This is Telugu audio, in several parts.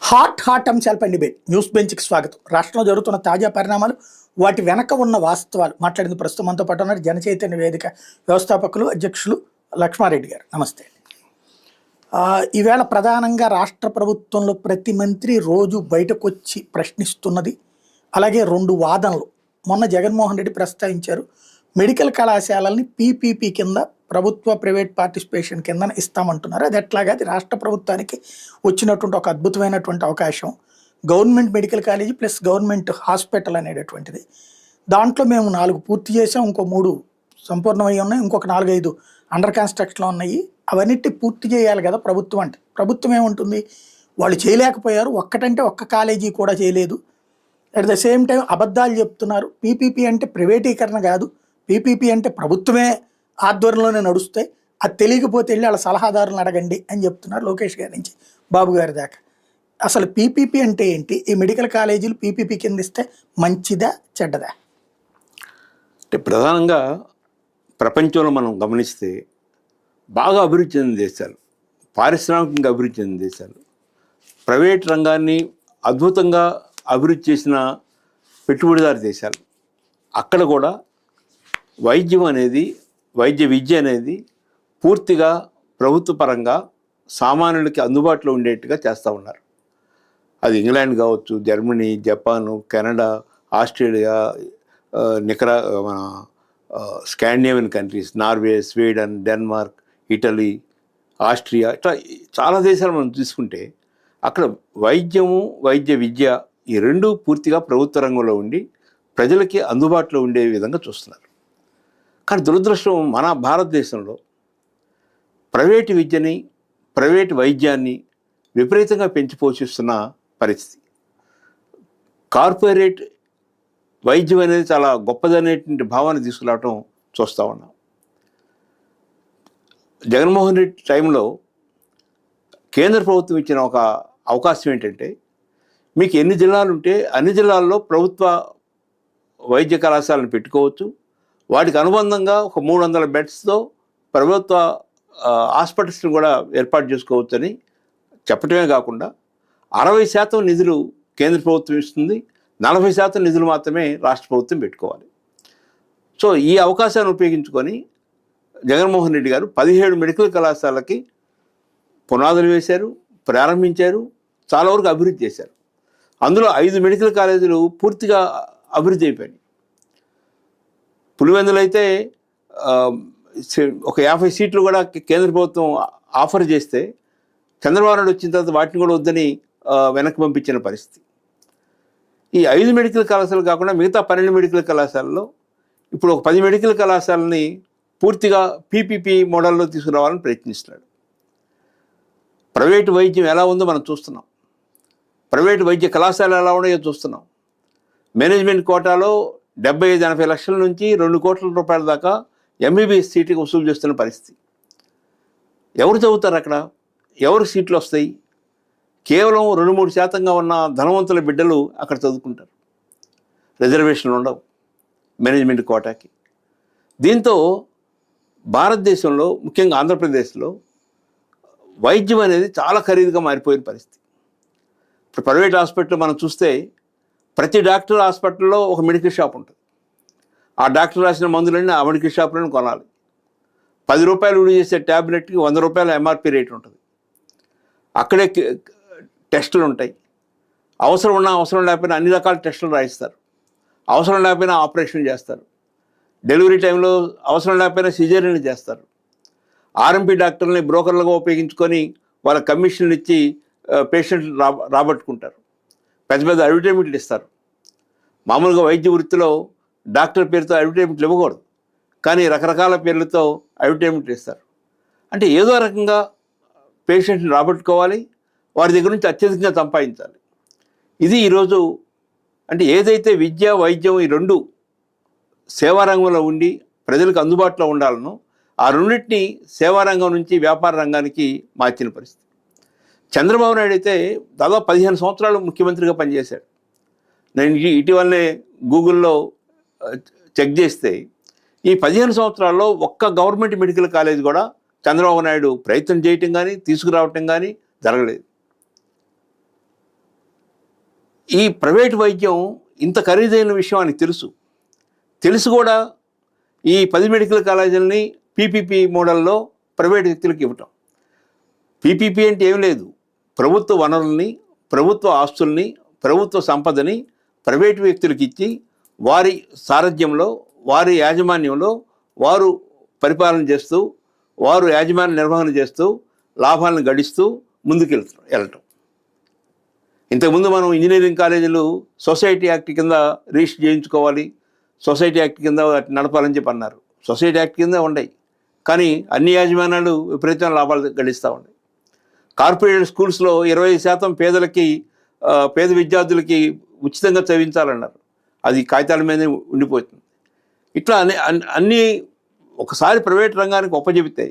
హాట్ అంశాలపై డిబేట్ న్యూస్ బెంచ్కి స్వాగతం. రాష్ట్రంలో జరుగుతున్న తాజా పరిణామాలు, వాటి వెనక ఉన్న వాస్తవాలు మాట్లాడింది ప్రస్తుతం మనతో పాటు ఉన్నారు జన చైతన్య వేదిక వ్యవస్థాపకులు అధ్యక్షులు లక్ష్మారెడ్డి గారు. నమస్తే. ఈవేళ ప్రధానంగా రాష్ట్ర ప్రభుత్వంలో ప్రతి మంత్రి రోజు బయటకు వచ్చి ప్రశ్నిస్తున్నది, అలాగే రెండు వాదనలు. మొన్న జగన్మోహన్ రెడ్డి ప్రస్తావించారు, మెడికల్ కళాశాలల్ని పీపీపీ కింద ప్రభుత్వ ప్రైవేట్ పార్టిసిపేషన్ కింద ఇస్తామంటున్నారు. అది ఎట్లాగా? అది రాష్ట్ర ప్రభుత్వానికి వచ్చినటువంటి ఒక అద్భుతమైనటువంటి అవకాశం. Government medical college plus government hospital అనేటటువంటిది. దాంట్లో మేము 4 పూర్తి చేసాం, ఇంకో 3 సంపూర్ణమై ఉన్నాయి, ఇంకొక 4-5 అండర్ కన్స్ట్రక్షన్లో ఉన్నాయి. అవన్నిటి పూర్తి చేయాలి కదా ప్రభుత్వం. అంటే ప్రభుత్వం ఏముంటుంది, వాళ్ళు చేయలేకపోయారు, ఒక్కటంటే ఒక్క కాలేజీ కూడా చేయలేదు. అట్ ద సేమ్ టైం అబద్ధాలు చెప్తున్నారు. పీపీపీ అంటే ప్రైవేటీకరణ కాదు, పీపీపీ అంటే ప్రభుత్వమే ఆధ్వర్యంలోనే నడుస్తాయి, అది తెలియకపోతే వెళ్ళి వాళ్ళ సలహాదారులను అడగండి అని చెప్తున్నారు. లోకేష్ గారి నుంచి బాబు గారి దాకా. అసలు పీపీపీ అంటే ఏంటి? ఈ మెడికల్ కాలేజీలు పీపీపీ కింద ఇస్తే మంచిదా చెడ్డదా? అంటే ప్రధానంగా ప్రపంచంలో మనం గమనిస్తే బాగా అభివృద్ధి చెందిన దేశాలు, పారిశ్రామికంగా అభివృద్ధి చెందిన దేశాలు, ప్రైవేట్ రంగాన్ని అద్భుతంగా అభివృద్ధి చేసిన పెట్టుబడిదారు దేశాలు, అక్కడ కూడా వైద్య విద్య అనేది పూర్తిగా ప్రభుత్వ పరంగా సామాన్యులకి అందుబాటులో ఉండేట్టుగా చేస్తూ ఉన్నారు. అది ఇంగ్లాండ్ కావచ్చు, జర్మనీ, జపాను, కెనడా, ఆస్ట్రేలియా, మన Scandinavian countries, Norway, Sweden, Denmark, Italy, Austria, ఇట్లా చాలా దేశాలు మనం తీసుకుంటే అక్కడ వైద్య విద్య ఈ రెండు పూర్తిగా ప్రభుత్వ రంగంలో ఉండి ప్రజలకి అందుబాటులో ఉండే విధంగా చూస్తున్నారు. కానీ దురదృష్టం, మన భారతదేశంలో ప్రైవేటు విద్యని, ప్రైవేటు వైద్యాన్ని విపరీతంగా పెంచి పోషిస్తున్న పరిస్థితి. కార్పొరేట్ వైద్యం అనేది చాలా గొప్పదనేటువంటి భావన తీసుకురావటం చూస్తూ ఉన్నాం. జగన్మోహన్ రెడ్డి టైంలో కేంద్ర ప్రభుత్వం ఇచ్చిన ఒక అవకాశం ఏంటంటే, మీకు ఎన్ని జిల్లాలు ఉంటే అన్ని జిల్లాల్లో ప్రభుత్వ వైద్య కళాశాలను పెట్టుకోవచ్చు, వాటికి అనుబంధంగా ఒక 300 బెడ్స్తో ప్రభుత్వ హాస్పిటల్స్ని కూడా ఏర్పాటు చేసుకోవచ్చని చెప్పటమే కాకుండా 60% నిధులు కేంద్ర ప్రభుత్వం ఇస్తుంది, 40% నిధులు మాత్రమే రాష్ట్ర ప్రభుత్వం పెట్టుకోవాలి. సో ఈ అవకాశాన్ని ఉపయోగించుకొని జగన్మోహన్ రెడ్డి గారు 17 మెడికల్ కళాశాలకి పునాదులు వేశారు, ప్రారంభించారు, చాలా వరకు అభివృద్ధి చేశారు. అందులో 5 మెడికల్ కాలేజీలు పూర్తిగా అభివృద్ధి అయిపోయాయి. పులివెందులు అయితే ఒక 50 సీట్లు కూడా కేంద్ర ప్రభుత్వం ఆఫర్ చేస్తే చంద్రబాబు నాయుడు వచ్చిన తర్వాత వాటిని కూడా వద్దని వెనక్కి పంపించిన పరిస్థితి. ఈ 5 మెడికల్ కళాశాలలు కాకుండా మిగతా 12 మెడికల్ కళాశాలలో ఇప్పుడు ఒక 10 మెడికల్ కళాశాలని పూర్తిగా పీపీపీ మోడల్లో తీసుకురావాలని ప్రయత్నిస్తున్నాడు. ప్రైవేటు వైద్యం ఎలా ఉందో మనం చూస్తున్నాం, ప్రైవేటు వైద్య కళాశాలలు ఎలా ఉన్నాయో చూస్తున్నాం. మేనేజ్మెంట్ కోటాలో 75-80 లక్షల నుంచి 2 కోట్ల రూపాయల దాకా ఎంబీబీఎస్ సీటుకి వసూలు చేస్తున్న పరిస్థితి. ఎవరు చదువుతారు అక్కడ? ఎవరు సీట్లు వస్తాయి? కేవలం 2-3% ఉన్న ధనవంతుల బిడ్డలు అక్కడ చదువుకుంటారు. రిజర్వేషన్లు ఉండవు మేనేజ్మెంట్ కోటాకి. దీంతో భారతదేశంలో, ముఖ్యంగా ఆంధ్రప్రదేశ్లో వైద్యం అనేది చాలా ఖరీదుగా మారిపోయిన పరిస్థితి. ఇప్పుడు ప్రైవేట్ హాస్పిటల్ మనం చూస్తే ప్రతి డాక్టర్ హాస్పిటల్లో ఒక మెడికల్ షాప్ ఉంటుంది. ఆ డాక్టర్ రాసిన మందులన్నీ ఆ మెడికల్ షాప్లోనే కొనాలి. 10 రూపాయలు విలువ చేసే ట్యాబ్లెట్కి 100 రూపాయల ఎంఆర్పి రేట్ ఉంటుంది. అక్కడే టెస్టులు ఉంటాయి. అవసరం ఉన్నా అవసరం లేకపోయినా అన్ని రకాల టెస్టులు రాయిస్తారు. అవసరం లేకపోయినా ఆపరేషన్ చేస్తారు. డెలివరీ టైంలో అవసరం లేకపోయినా సిజేరియన్లు చేస్తారు. ఆర్ఎంపీ డాక్టర్ని బ్రోకర్లుగా ఉపయోగించుకొని వాళ్ళ కమిషన్లు ఇచ్చి పేషెంట్లు రాబట్టుకుంటారు. పెద్ద పెద్ద అడ్వర్టైజ్మెంట్లు ఇస్తారు. మామూలుగా వైద్య వృత్తిలో డాక్టర్ పేరుతో అడ్వర్టైజ్మెంట్లు ఇవ్వకూడదు, కానీ రకరకాల పేర్లతో అడ్వర్టైజ్మెంట్లు ఇస్తారు. అంటే ఏదో రకంగా పేషెంట్ని రాబట్టుకోవాలి, వారి దగ్గర నుంచి అత్యధికంగా సంపాదించాలి. ఇది ఈరోజు అంటే ఏదైతే విద్య, వైద్యం ఈ రెండు సేవారంగంలో ఉండి ప్రజలకు అందుబాటులో ఉండాలనో ఆ రెండింటినీ సేవారంగం నుంచి వ్యాపార రంగానికి మార్చిన పరిస్థితి. చంద్రబాబు నాయుడు అయితే దాదాపు 15 సంవత్సరాలు ముఖ్యమంత్రిగా పనిచేశాడు. నేను ఇటీవలనే గూగుల్లో చెక్ చేస్తే ఈ 15 సంవత్సరాల్లో ఒక్క గవర్నమెంట్ మెడికల్ కాలేజ్ కూడా చంద్రబాబు నాయుడు ప్రయత్నం చేయటం కానీ తీసుకురావటం కానీ జరగలేదు. ఈ ప్రైవేట్ వైద్యం ఇంత ఖరీదైన విషయం అని తెలుసు కూడా ఈ 10 మెడికల్ కాలేజీలని పీపీపీ మోడల్లో ప్రైవేట్ వ్యక్తులకు ఇవ్వటం. పీపీపీ అంటే ఏం లేదు, ప్రభుత్వ వనరుల్ని, ప్రభుత్వ ఆస్తుల్ని, ప్రభుత్వ సంపదని ప్రైవేటు వ్యక్తులకు ఇచ్చి వారి సారథ్యంలో, వారి యాజమాన్యంలో వారు పరిపాలన చేస్తూ, వారు యాజమాన్య నిర్వహణ చేస్తూ, లాభాలను గడిస్తూ ముందుకు వెళ్ళటం. ఇంతకుముందు మనం ఇంజనీరింగ్ కాలేజీలు సొసైటీ యాక్ట్ కింద రిజిస్టర్ చేయించుకోవాలి, సొసైటీ యాక్ట్ కింద నడపాలని చెప్పి అన్నారు. సొసైటీ యాక్ట్ కింద ఉన్నాయి, కానీ అన్ని యాజమాన్యాలు విపరీతమైన లాభాలు గడిస్తూ ఉన్నాయి. కార్పొరేట్ స్కూల్స్లో 25% పేదలకి, పేద విద్యార్థులకి ఉచితంగా చదివించాలన్నారు. అది కాగితాల మీదే ఉండిపోతుంది. ఇట్లా అన్నీ ఒకసారి ప్రైవేట్ రంగానికి ఒప్పజెపితే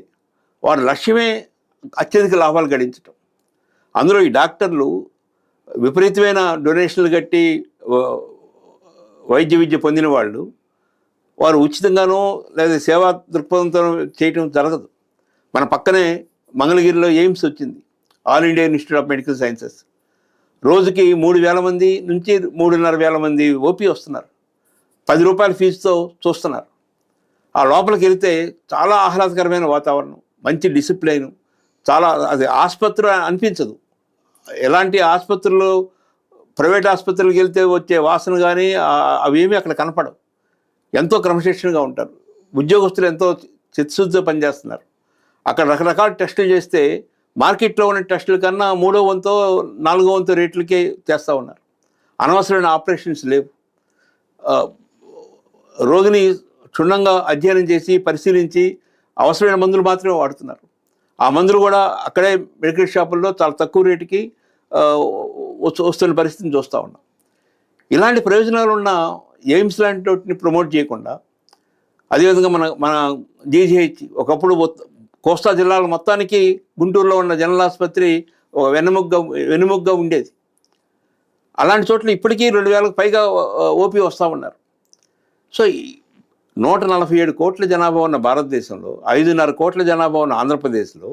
వారి లక్ష్యమే అత్యధిక లాభాలు గడించటం. అందులో ఈ డాక్టర్లు విపరీతమైన డొనేషన్లు కట్టి వైద్య విద్య పొందిన వాళ్ళు, వారు ఉచితంగానో లేదా సేవా దృక్పథంతో చేయటం జరగదు. మన పక్కనే మంగళగిరిలో ఎయిమ్స్ వచ్చింది, all India institute of medical sciences. రోజుకి 3,000 మంది నుంచి 3,500 మంది ఓపీ వస్తున్నారు. 10 రూపాయల ఫీజుతో చూస్తున్నారు. ఆ లోపలికి వెళితే చాలా ఆహ్లాదకరమైన వాతావరణం, మంచి డిసిప్లైను, చాలా అది ఆసుపత్రి అనిపించదు. ఎలాంటి ఆసుపత్రులు, ప్రైవేట్ ఆసుపత్రులకు వెళ్తే వచ్చే వాసన కానీ అవేమీ అక్కడ కనపడవు. ఎంతో క్రమశిక్షణగా ఉంటారు. ఉద్యోగస్తులు ఎంతో చిత్తశుద్ధితో పనిచేస్తున్నారు. అక్కడ రకరకాల టెస్టులు చేస్తే మార్కెట్లో ఉన్న టెస్టుల కన్నా 3వ వంతో 4వ వంతు రేట్లకే చేస్తూ ఉన్నారు. అనవసరమైన ఆపరేషన్స్ లేవు. రోగిని క్షుణ్ణంగా అధ్యయనం చేసి పరిశీలించి అవసరమైన మందులు మాత్రమే వాడుతున్నారు. ఆ మందులు కూడా అక్కడే మెడికల్ షాపుల్లో చాలా తక్కువ రేటుకి వస్తున్న పరిస్థితిని చూస్తూ ఉన్నాం. ఇలాంటి ప్రయోజనాలు ఉన్న ఎయిమ్స్ లాంటి వాటిని ప్రమోట్ చేయకుండా, అదేవిధంగా మన జీజీహెచ్ ఒకప్పుడు కోస్తా జిల్లాల మొత్తానికి గుంటూరులో ఉన్న జనరల్ ఆసుపత్రి ఒక వెన్నెముగ్గా ఉండేది. అలాంటి చోట్ల ఇప్పటికీ 2,000కు పైగా ఓపీ వస్తూ ఉన్నారు. సో 147 కోట్ల జనాభా ఉన్న భారతదేశంలో, 5.5 కోట్ల జనాభా ఉన్న ఆంధ్రప్రదేశ్లో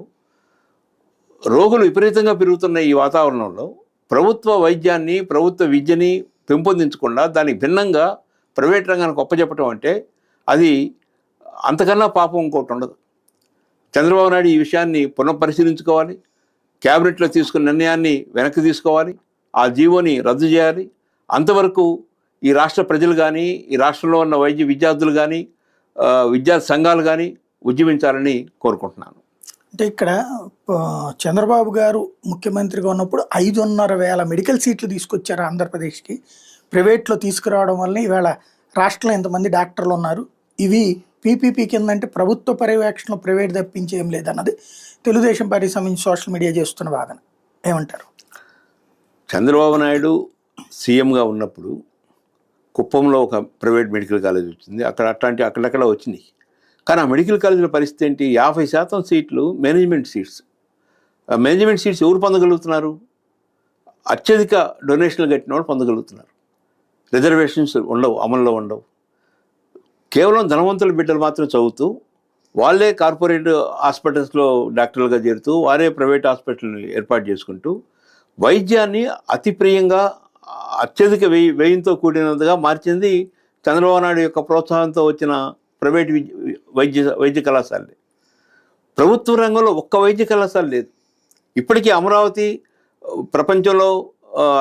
రోగులు విపరీతంగా పెరుగుతున్న ఈ వాతావరణంలో ప్రభుత్వ వైద్యాన్ని, ప్రభుత్వ విద్యని పెంపొందించకుండా దానికి భిన్నంగా ప్రైవేట్ రంగానికి ఒప్పచెప్పటం అంటే అది అంతకన్నా పాపం ఇంకోటి ఉండదు. చంద్రబాబు నాయుడు ఈ విషయాన్ని పునఃపరిశీలించుకోవాలి. క్యాబినెట్లో తీసుకున్న నిర్ణయాన్ని వెనక్కి తీసుకోవాలి. ఆ జీవోని రద్దు చేయాలి. అంతవరకు ఈ రాష్ట్ర ప్రజలు కానీ, ఈ రాష్ట్రంలో ఉన్న వైద్య విద్యార్థులు కానీ, విద్యార్థి సంఘాలు కానీ ఉద్యమించాలని కోరుకుంటున్నాను. అంటే ఇక్కడ చంద్రబాబు గారు ముఖ్యమంత్రిగా ఉన్నప్పుడు 5,500 మెడికల్ సీట్లు తీసుకొచ్చారు ఆంధ్రప్రదేశ్కి. ప్రైవేట్లో తీసుకురావడం వల్ల ఇవాళ రాష్ట్రంలో ఎంతమంది డాక్టర్లు ఉన్నారు. ఇవి పీపీపీ కింద, అంటే ప్రభుత్వ పర్యవేక్షణలో ప్రైవేట్ తప్పించి ఏం లేదన్నది తెలుగుదేశం పార్టీ సంబంధించి సోషల్ మీడియా చేస్తున్న వాదన. ఏమంటారు? చంద్రబాబు నాయుడు సీఎంగా ఉన్నప్పుడు కుప్పంలో ఒక ప్రైవేట్ మెడికల్ కాలేజ్ వచ్చింది. అక్కడక్కడ వచ్చినాయి. కానీ ఆ మెడికల్ కాలేజీల పరిస్థితి ఏంటి? 50% సీట్లు మేనేజ్మెంట్ సీట్స్. మేనేజ్మెంట్ సీట్స్ ఎవరు పొందగలుగుతున్నారు? అత్యధిక డొనేషన్లు కట్టిన వాళ్ళు పొందగలుగుతున్నారు. రిజర్వేషన్స్ ఉండవు, అమల్లో ఉండవు. కేవలం ధనవంతుల బిడ్డలు మాత్రం చదువుతూ, వాళ్ళే కార్పొరేట్ హాస్పిటల్స్లో డాక్టర్లుగా చేరుతూ, వారే ప్రైవేట్ హాస్పిటల్ని ఏర్పాటు చేసుకుంటూ వైద్యాన్ని అతి ప్రియంగా, అత్యధిక వ్యయంతో కూడినదిగా మార్చింది చంద్రబాబు నాయుడు యొక్క ప్రోత్సాహంతో వచ్చిన ప్రైవేట్ వైద్య కళాశాలే. ప్రభుత్వ రంగంలో ఒక్క వైద్య కళాశాల లేదు. ఇప్పటికీ అమరావతి ప్రపంచంలో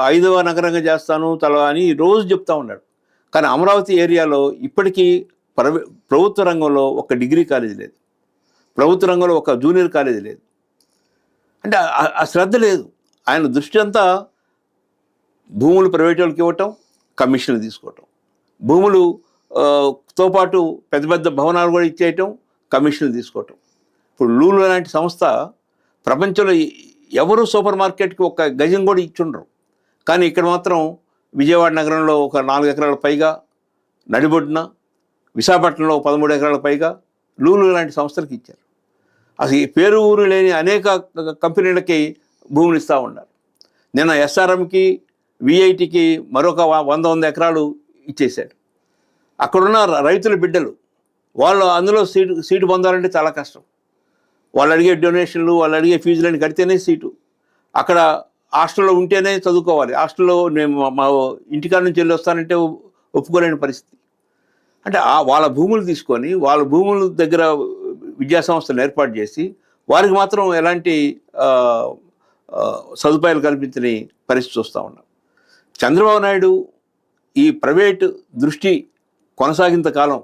5వ నగరంగా చేస్తాను అని రోజు చెప్తా ఉన్నాడు. కానీ అమరావతి ఏరియాలో ఇప్పటికీ ప్రభుత్వ రంగంలో ఒక డిగ్రీ కాలేజీ లేదు, ప్రభుత్వ రంగంలో ఒక జూనియర్ కాలేజీ లేదు. అంటే ఆ శ్రద్ధ లేదు. ఆయన దృష్టి అంతా భూములు ప్రైవేట్ వాళ్ళకి ఇవ్వటం, కమిషన్లు తీసుకోవటం, భూములుతో పాటు పెద్ద పెద్ద భవనాలు కూడా ఇచ్చేయటం, కమిషన్లు తీసుకోవటం. ఇప్పుడు లూలు లాంటి సంస్థ ప్రపంచంలో ఎవరు సూపర్ మార్కెట్కి ఒక గజం కూడా ఇచ్చుండరు. కానీ ఇక్కడ మాత్రం విజయవాడ నగరంలో ఒక 4 ఎకరాల పైగా నడిబొడ్డున, విశాఖపట్నంలో 13 ఎకరాల పైగా లూలు లాంటి సంస్థలకు ఇచ్చారు. అసలు ఈ పేరు ఊరు లేని అనేక కంపెనీలకి భూములు ఇస్తూ ఉన్నారు. నిన్న ఎస్ఆర్ఎంకి, విఐటికి మరొక 100 ఎకరాలు ఇచ్చేశాడు. అక్కడున్న రైతుల బిడ్డలు వాళ్ళు అందులో సీటు పొందాలంటే చాలా కష్టం. వాళ్ళు అడిగే డొనేషన్లు, వాళ్ళు అడిగే ఫీజులని కడితేనే సీటు. అక్కడ హాస్టల్లో ఉంటేనే చదువుకోవాలి, హాస్టల్లో నేను మా ఇంటికాడ నుంచి వెళ్ళి వస్తానంటే ఒప్పుకోలేని పరిస్థితి. అంటే వాళ్ళ భూములు తీసుకొని వాళ్ళ భూముల దగ్గర విద్యా సంస్థలు ఏర్పాటు చేసి వారికి మాత్రం ఎలాంటి సదుపాయాలు కల్పించని పరిస్థితి చూస్తూ ఉన్నాం. చంద్రబాబు నాయుడు ఈ ప్రైవేటు దృష్టి కొనసాగినంత కాలం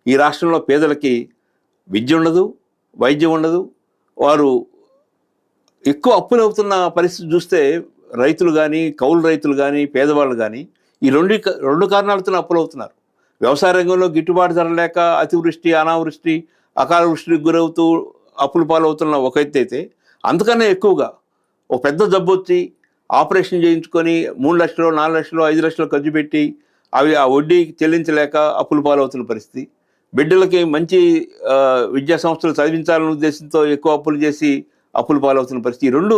ఈ రాష్ట్రంలో పేదలకి విద్య ఉండదు, వైద్యం ఉండదు. వారు ఎక్కువ అప్పులు అవుతున్న పరిస్థితి చూస్తే రైతులు కానీ, కౌలు రైతులు కానీ, పేదవాళ్ళు కానీ ఈ రెండు కారణాలతో అప్పులు అవుతున్నారు. వ్యవసాయ రంగంలో గిట్టుబాటు ధర లేక అతివృష్టి, అనావృష్టి, అకాల వృష్టికి గురవుతూ అప్పులు పాలవుతున్న ఒక ఎత్తు అయితే, అంతకన్నా ఎక్కువగా ఒక పెద్ద జబ్బు వచ్చి ఆపరేషన్ చేయించుకొని 3 లక్షలు, 4 లక్షలు, 5 లక్షలు ఖర్చు పెట్టి అవి ఆ వడ్డీ చెల్లించలేక అప్పులు పాలవుతున్న పరిస్థితి. బిడ్డలకి మంచి విద్యా సంస్థలు చదివించాలనే ఉద్దేశంతో ఎక్కువ అప్పులు చేసి అప్పులు పాలవుతున్న పరిస్థితి. ఈ రెండు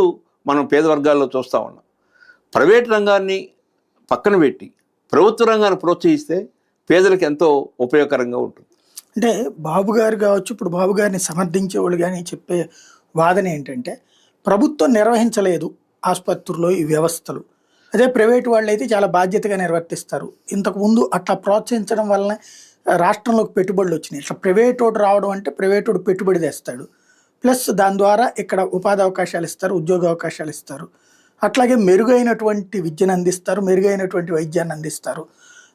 మనం పేద వర్గాల్లో చూస్తూ ఉన్నాం. ప్రైవేట్ రంగాన్ని పక్కన పెట్టి ప్రభుత్వ రంగాన్ని ప్రోత్సహిస్తే పేదలకు ఎంతో ఉపయోగకరంగా ఉంటుంది. అంటే బాబు గారు కావచ్చు, ఇప్పుడు బాబు గారిని సమర్థించే వాళ్ళు కానీ చెప్పే వాదన ఏంటంటే, ప్రభుత్వం నిర్వహించలేదు ఆసుపత్రుల్లో ఈ వ్యవస్థలు, అదే ప్రైవేట్ వాళ్ళు అయితే చాలా బాధ్యతగా నిర్వర్తిస్తారు. ఇంతకుముందు అట్లా ప్రోత్సహించడం వలన రాష్ట్రంలోకి పెట్టుబడులు వచ్చినాయి. ఇట్లా ప్రైవేట్ వాడు రావడం అంటే ప్రైవేట్ వాడు పెట్టుబడి తెస్తాడు, ప్లస్ దాని ద్వారా ఇక్కడ ఉపాధి అవకాశాలు ఇస్తారు, ఉద్యోగ అవకాశాలు ఇస్తారు, అట్లాగే మెరుగైనటువంటి విద్యను అందిస్తారు, మెరుగైనటువంటి వైద్యాన్ని అందిస్తారు.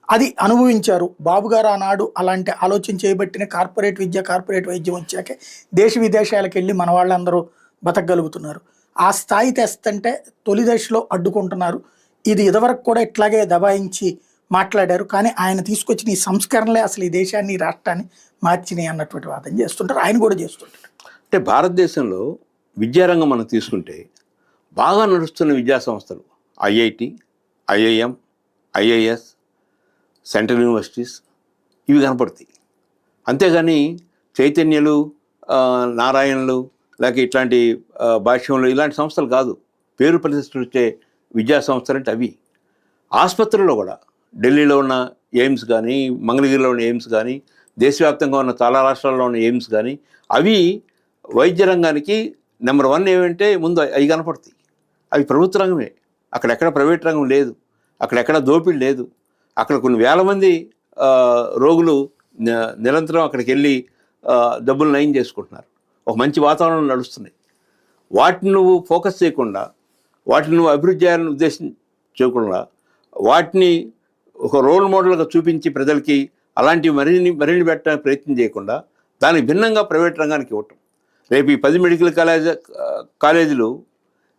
అది అనుభవించారు బాబు గారు ఆనాడు. అలాంటి ఆలోచన చేయబట్టిన కార్పొరేట్ విద్య, కార్పొరేట్ వైద్యం వచ్చాకే దేశ విదేశాలకు వెళ్ళి మన వాళ్ళందరూ బతకగలుగుతున్నారు. ఆ స్థాయి తెస్తంటే తొలి దశలో అడ్డుకుంటున్నారు. ఇది ఇదివరకు కూడా ఇట్లాగే దబాయించి మాట్లాడారు, కానీ ఆయన తీసుకొచ్చిన ఈ సంస్కరణలే అసలు ఈ దేశాన్ని, ఈ రాష్ట్రాన్ని మార్చినాయి అన్నటువంటి వాదన చేస్తుంటారు. ఆయన కూడా చేస్తుంటారు. అంటే భారతదేశంలో విద్యారంగం మనం తీసుకుంటే బాగా నడుస్తున్న విద్యా సంస్థలు IIT, IIM, IIS, central universities ఇవి కనపడతాయి. అంతేగాని చైతన్యలు, నారాయణలు, లేక ఇట్లాంటి భాష్యంలో ఇలాంటి సంస్థలు కాదు. పేరు ప్రతిష్టలు వచ్చే విద్యా సంస్థలు అంటే అవి. ఆసుపత్రుల్లో కూడా ఢిల్లీలో ఉన్న ఎయిమ్స్ కానీ, మంగళగిరిలో ఉన్న ఎయిమ్స్ కానీ, దేశవ్యాప్తంగా ఉన్న చాలా రాష్ట్రాల్లో ఉన్న ఎయిమ్స్ కానీ అవి వైద్య రంగానికి నెంబర్ 1 ఏమంటే ముందు అవి కనపడతాయి. అవి ప్రభుత్వ రంగమే. అక్కడెక్కడ ప్రైవేట్ రంగం లేదు, అక్కడెక్కడ దోపిడీ లేదు. అక్కడ కొన్ని వేల మంది రోగులు నిరంతరం అక్కడికి వెళ్ళి డబ్బులు నయం చేసుకుంటున్నారు. ఒక మంచి వాతావరణం నడుస్తున్నాయి. వాటిని నువ్వు ఫోకస్ చేయకుండా, వాటిని నువ్వు అభివృద్ధి చేయాలని ఉద్దేశం చేయకుండా, వాటిని ఒక రోల్ మోడల్గా చూపించి ప్రజలకి అలాంటివి మరిన్ని పెట్టడానికి ప్రయత్నం చేయకుండా దానికి భిన్నంగా ప్రైవేట్ రంగానికి ఇవ్వటం. రేపు ఈ 10 మెడికల్ కాలేజీలు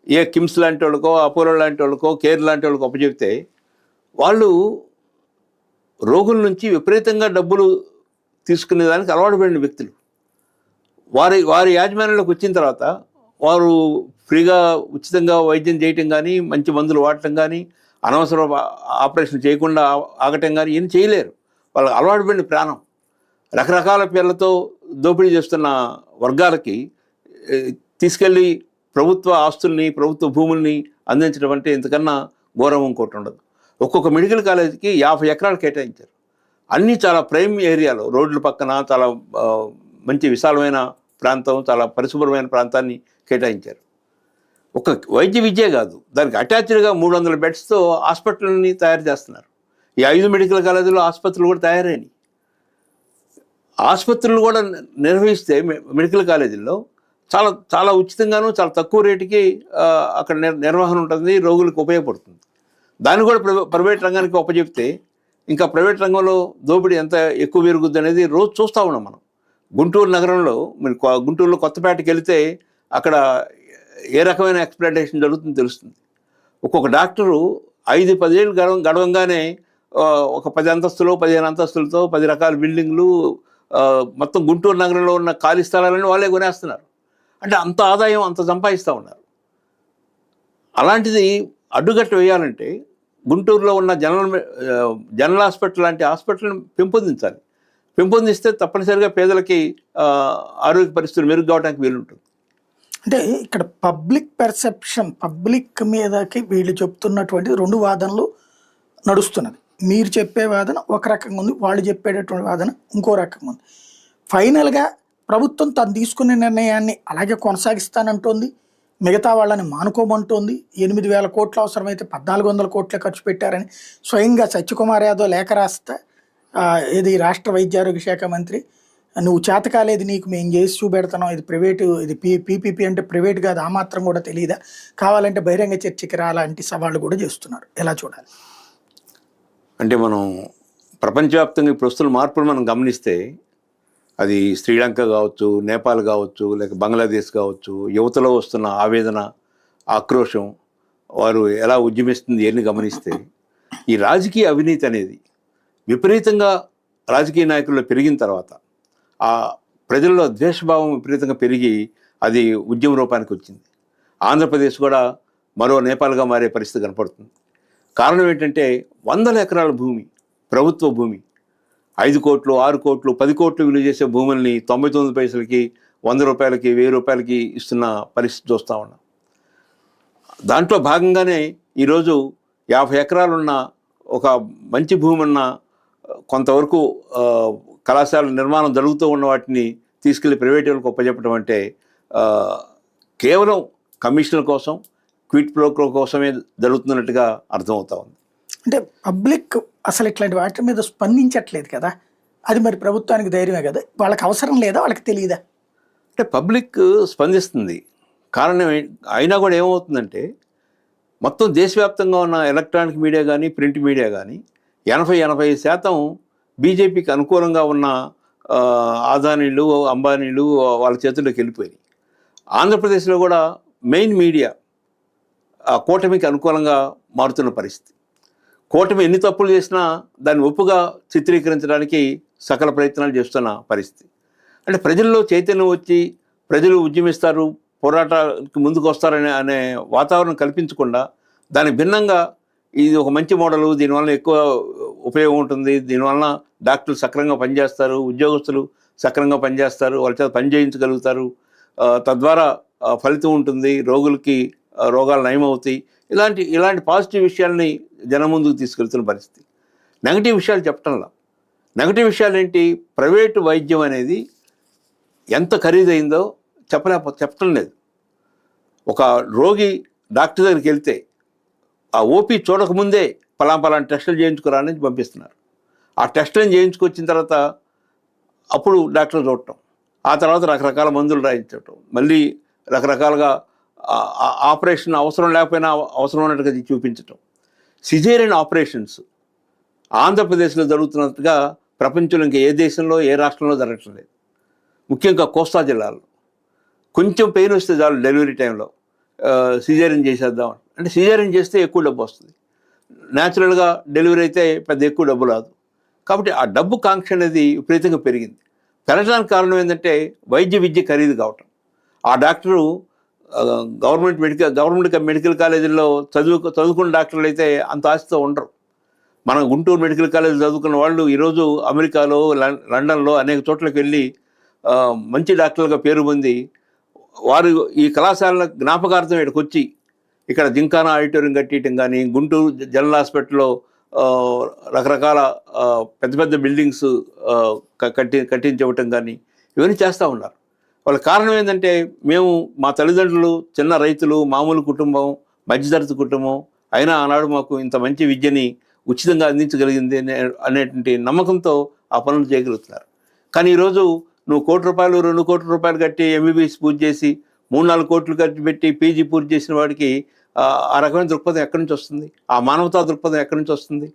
ఏ కిమ్స్ లాంటి వాళ్ళకో, అపోలో లాంటి వాళ్ళకో, కేర్ లాంటి వాళ్ళకో అప్పచెప్తే వాళ్ళు రోగుల నుంచి విపరీతంగా డబ్బులు తీసుకునే దానికి అలవాటు పడిన వ్యక్తులు. వారి యాజమాన్యంలోకి వచ్చిన తర్వాత వారు ఫ్రీగా ఉచితంగా వైద్యం చేయటం కానీ, మంచి మందులు వాడటం కానీ, అనవసర ఆపరేషన్ చేయకుండా ఆగటం కానీ ఏం చేయలేరు. వాళ్ళకి అలవాటు పడిన ప్రాణం. రకరకాల పేర్లతో దోపిడీ చేస్తున్న వర్గాలకి తీసుకెళ్ళి ప్రభుత్వ ఆస్తుల్ని, ప్రభుత్వ భూముల్ని అందించడం అంటే ఇంతకన్నా ఘోరం ఇంకోటి ఉండదు. ఒక్కొక్క మెడికల్ కాలేజీకి 50 ఎకరాలు కేటాయించారు. అన్నీ చాలా ప్రైమ్ ఏరియాలో, రోడ్ల పక్కన చాలా మంచి విశాలమైన ప్రాంతం, చాలా పరిశుభ్రమైన ప్రాంతాన్ని కేటాయించారు. ఒక వైద్య విద్య కాదు, దానికి అటాచ్డ్గా 300 బెడ్స్తో హాస్పిటల్ని తయారు చేస్తున్నారు. ఈ 5 మెడికల్ కాలేజీలో ఆసుపత్రులు కూడా తయారైనవి. ఆసుపత్రులు కూడా నిర్వహిస్తే మెడికల్ కాలేజీల్లో చాలా చాలా ఉచితంగాను, చాలా తక్కువ రేటుకి అక్కడ నిర్వహణ ఉంటుంది, రోగులకు ఉపయోగపడుతుంది. దాన్ని కూడా ప్రైవేట్ రంగానికి అప్పచెప్తే ఇంకా ప్రైవేట్ రంగంలో దోపిడీ ఎంత ఎక్కువ పెరుగుద్ది అనేది రోజు చూస్తూ ఉన్నాం మనం. గుంటూరు నగరంలో, మీరు గుంటూరులో కొత్తపేటకి వెళితే అక్కడ ఏ రకమైన ఎక్స్ప్లాయిటేషన్ జరుగుతుందో తెలుస్తుంది. ఒక్కొక్క డాక్టరు 5-10 ఏళ్ళు గడవంగానే ఒక 10 అంతస్తులు, 15 అంతస్తులతో 10 రకాల బిల్డింగ్లు, మొత్తం గుంటూరు నగరంలో ఉన్న ఖాళీ స్థలాలను వాళ్ళే కొనేస్తున్నారు. అంటే అంత ఆదాయం, అంత సంపాదిస్తూ ఉన్నారు. అలాంటిది అడ్డుగట్ట వేయాలంటే గుంటూరులో ఉన్న జనరల్ హాస్పిటల్ లాంటి హాస్పిటల్ని పెంపొందించాలి. పెంపొందిస్తే తప్పనిసరిగా పేదలకి ఆరోగ్య పరిస్థితులు మెరుగు కావడానికి వీలుంటుంది. అంటే ఇక్కడ పబ్లిక్ పెర్సెప్షన్, పబ్లిక్ మీదకి వీళ్ళు చెప్తున్నటువంటి 2 వాదనలు నడుస్తున్నది. మీరు చెప్పే వాదన ఒక రకంగా ఉంది, వాళ్ళు చెప్పేటటువంటి వాదన ఇంకో రకంగా ఉంది. ఫైనల్గా ప్రభుత్వం తను తీసుకునే నిర్ణయాన్ని అలాగే కొనసాగిస్తానంటోంది. మిగతా వాళ్ళని మానుకోమంటోంది. 8,000 కోట్లు అవసరమైతే 1,400 కోట్లే ఖర్చు పెట్టారని స్వయంగా సత్యకుమార్ యాదవ్ లేఖ రాస్తే ఇది రాష్ట్ర వైద్య ఆరోగ్య శాఖ మంత్రి, నువ్వు చేతకాలేదు, నీకు మేము చేసి చూపెడతాం, ఇది ప్రైవేటు, ఇది పీపీపీ అంటే ప్రైవేట్ కాదు, ఆ మాత్రం కూడా తెలియదా, కావాలంటే బహిరంగ చర్చకి రాలాంటి సవాళ్ళు కూడా చేస్తున్నారు. ఎలా చూడాలి? అంటే మనం ప్రపంచవ్యాప్తంగా ఇప్పుడు వస్తున్న మార్పులు మనం గమనిస్తే అది శ్రీలంక కావచ్చు, నేపాల్ కావచ్చు, లేక బంగ్లాదేశ్ కావచ్చు, యువతలో వస్తున్న ఆవేదన, ఆక్రోశం, వారు ఎలా ఉద్యమిస్తుంది అని గమనిస్తే ఈ రాజకీయ అవినీతి అనేది విపరీతంగా రాజకీయ నాయకుల్లో పెరిగిన తర్వాత ఆ ప్రజల్లో ద్వేషభావం విపరీతంగా పెరిగి అది ఉద్యమ రూపానికి వచ్చింది. ఆంధ్రప్రదేశ్ కూడా మరో నేపాల్గా మారే పరిస్థితి కనపడుతుంది. కారణం ఏంటంటే 100 ఎకరాల భూమి, ప్రభుత్వ భూమి, 5 కోట్లు, 6 కోట్లు, 10 కోట్లు విలువ చేసే భూముల్ని 99 పైసలకి, 100 రూపాయలకి, 1000 రూపాయలకి ఇస్తున్న పరిస్థితి చూస్తూ ఉన్నాం. దాంట్లో భాగంగానే ఈరోజు 50 ఎకరాలున్న ఒక మంచి భూమి ఉన్న కొంతవరకు కళాశాల నిర్మాణం జరుగుతూ ఉన్న వాటిని తీసుకెళ్లి ప్రైవేట్ వాళ్ళకి ఒప్పజెప్పడం అంటే కేవలం కమిషన్ల కోసం, క్విట్ ప్రోకో కోసమే జరుగుతున్నట్టుగా అర్థమవుతా ఉంది. అంటే పబ్లిక్ అసలు ఇట్లాంటి వాటి మీద స్పందించట్లేదు కదా, అది మరి ప్రభుత్వానికి ధైర్యమే కదా, వాళ్ళకి అవసరం లేదా, వాళ్ళకి తెలియదా? అంటే పబ్లిక్ స్పందిస్తుంది, కారణం అయినా కూడా ఏమవుతుందంటే మొత్తం దేశవ్యాప్తంగా ఉన్న ఎలక్ట్రానిక్ మీడియా కానీ, ప్రింట్ మీడియా కానీ 80-85% బీజేపీకి అనుకూలంగా ఉన్న ఆదానీలు, అంబానీలు వాళ్ళ చేతుల్లోకి వెళ్ళిపోయినాయి. ఆంధ్రప్రదేశ్లో కూడా మెయిన్ మీడియా కూటమికి అనుకూలంగా మారుతున్న పరిస్థితి. కూటమి ఎన్ని తప్పులు చేసినా దాన్ని ఒప్పుగా చిత్రీకరించడానికి సకల ప్రయత్నాలు చేస్తున్న పరిస్థితి. అంటే ప్రజల్లో చైతన్యం వచ్చి ప్రజలు ఉద్యమిస్తారు, పోరాటానికి ముందుకు వస్తారనే వాతావరణం కల్పించకుండా దానికి భిన్నంగా ఇది ఒక మంచి మోడలు, దీనివల్ల ఎక్కువ ఉపయోగం ఉంటుంది, దీనివల్ల డాక్టర్లు సక్రమంగా పనిచేస్తారు, ఉద్యోగస్తులు సక్రమంగా పనిచేస్తారు, వాళ్ళ చేత పని చేయించగలుగుతారు, తద్వారా ఫలితం ఉంటుంది, రోగులకి రోగాలు నయమవుతాయి, ఇలాంటి పాజిటివ్ విషయాల్ని జనం ముందుకు తీసుకెళ్తున్న పరిస్థితి. నెగటివ్ విషయాలు చెప్పటంలా. నెగటివ్ విషయాలు ఏంటి? ప్రైవేటు వైద్యం అనేది ఎంత ఖరీదైందో చెప్పటం లేదు. ఒక రోగి డాక్టర్ దగ్గరికి వెళ్తే ఆ ఓపీ చూడకముందే పలాంటి టెస్టులు చేయించుకురాని పంపిస్తున్నారు. ఆ టెస్టులను చేయించుకొచ్చిన తర్వాత అప్పుడు డాక్టర్ చూడటం, ఆ తర్వాత రకరకాల మందులు రాయించటం, మళ్ళీ రకరకాలుగా ఆపరేషన్ అవసరం లేకపోయినా అవసరం ఉన్నట్టుగా చూపించటం. సిజేరియన్ ఆపరేషన్స్ ఆంధ్రప్రదేశ్లో జరుగుతున్నట్టుగా ప్రపంచంలో ఇంకా ఏ దేశంలో, ఏ రాష్ట్రంలో జరగటం లేదు. ముఖ్యంగా కోస్తా జిల్లాలో కొంచెం పెయిన్ వస్తే చాలు డెలివరీ టైంలో సిజేరియన్ చేసేద్దాం అంటే సిజేరియన్ చేస్తే ఎక్కువ డబ్బు వస్తుంది, న్యాచురల్గా డెలివరీ అయితే పెద్ద ఎక్కువ డబ్బు రాదు. కాబట్టి ఆ డబ్బు కాంక్ష అనేది విపరీతంగా పెరిగింది. పెరగడానికి కారణం ఏంటంటే వైద్య విద్య ఖరీదు కావటం. ఆ డాక్టరు గవర్నమెంట్ మెడికల్ కాలేజీల్లో చదువుకున్న డాక్టర్లు అయితే అంత ఆశతో ఉండరు. మన గుంటూరు మెడికల్ కాలేజ్ చదువుకున్న వాళ్ళు ఈరోజు అమెరికాలో, లండన్లో అనేక చోట్లకి వెళ్ళి మంచి డాక్టర్లుగా పేరు పొంది వారు ఈ కళాశాల జ్ఞాపకార్థం ఇక్కడికి వచ్చి ఇక్కడ జింకానా ఆడిటోరియం కట్టియటం కానీ, గుంటూరు జనరల్ హాస్పిటల్లో రకరకాల పెద్ద పెద్ద బిల్డింగ్స్ కట్టించవటం కానీ ఇవన్నీ చేస్తూ ఉన్నారు. వాళ్ళ కారణం ఏంటంటే మా తల్లిదండ్రులు చిన్న రైతులు, మామూలు కుటుంబం, మధ్యతరగతి కుటుంబం, అయినా ఆనాడు మాకు ఇంత మంచి విద్యని ఉచితంగా అందించగలిగింది అనేటువంటి నమ్మకంతో ఆ పనులు చేయగలుగుతున్నారు. కానీ ఈరోజు నువ్వు 1 కోటి రూపాయలు, 2 కోట్ల రూపాయలు కట్టి ఎంబీబీఎస్ పూర్తి చేసి 3-4 కోట్లు ఖర్చు పెట్టి పీజీ పూర్తి చేసిన వాడికి ఆ రకమైన దృక్పథం ఎక్కడి నుంచి వస్తుంది? ఆ మానవతా దృక్పథం ఎక్కడి నుంచి వస్తుంది?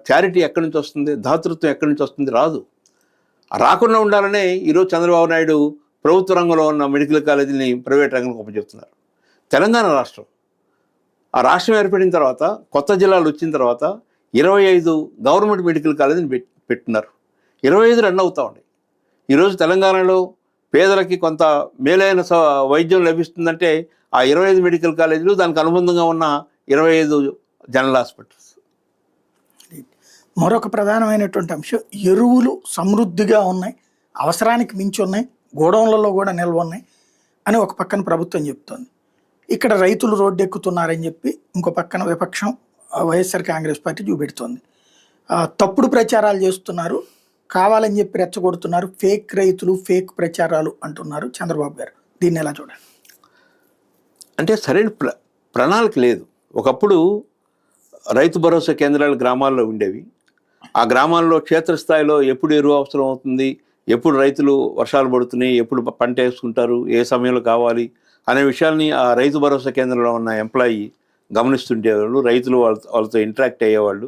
చారిటీ ఎక్కడి నుంచి వస్తుంది? దాతృత్వం ఎక్కడి నుంచి వస్తుంది? రాదు. రాకుండా ఉండాలనే ఈరోజు చంద్రబాబు నాయుడు ప్రభుత్వ రంగంలో ఉన్న మెడికల్ కాలేజీని ప్రైవేట్ రంగంలో ఉపజెప్తున్నారు. తెలంగాణ రాష్ట్రం, ఆ రాష్ట్రం ఏర్పడిన తర్వాత, కొత్త జిల్లాలు వచ్చిన తర్వాత 25 గవర్నమెంట్ మెడికల్ కాలేజీని పెట్టున్నారు. 25 రన్ అవుతూ ఉన్నాయి. ఈరోజు తెలంగాణలో పేదలకి కొంత మేలైన వైద్యం లభిస్తుందంటే ఆ 25 మెడికల్ కాలేజీలు, దానికి అనుబంధంగా ఉన్న 25 జనరల్ హాస్పిటల్స్. మరొక ప్రధానమైనటువంటి అంశం, ఎరువులు సమృద్ధిగా ఉన్నాయి, అవసరానికి మించి ఉన్నాయి, గోడౌన్లలో కూడా నిల్వ ఉన్నాయి అని ఒక పక్కన ప్రభుత్వం చెప్తోంది. ఇక్కడ రైతులు రోడ్డు ఎక్కుతున్నారని చెప్పి ఇంకో పక్కన విపక్షం వైఎస్ఆర్ కాంగ్రెస్ పార్టీ చూపెడుతోంది. తప్పుడు ప్రచారాలు చేస్తున్నారు, కావాలని చెప్పి రెచ్చగొడుతున్నారు, ఫేక్ రైతులు, ఫేక్ ప్రచారాలు అంటున్నారు చంద్రబాబు గారు. దీన్ని ఎలా చూడాలి? అంటే సరైన ప్రణాళిక లేదు. ఒకప్పుడు రైతు భరోసా కేంద్రాలు గ్రామాల్లో ఉండేవి. ఆ గ్రామాల్లో క్షేత్రస్థాయిలో ఎప్పుడు ఎరువు అవసరం అవుతుంది, ఎప్పుడు రైతులు వర్షాలు పడుతున్నాయి, ఎప్పుడు పంట వేసుకుంటారు, ఏ సమయంలో కావాలి అనే విషయాల్ని ఆ రైతు భరోసా కేంద్రంలో ఉన్న ఎంప్లాయీ గమనిస్తుండేవాళ్ళు. రైతులు వాళ్ళతో ఇంటరాక్ట్ అయ్యేవాళ్ళు.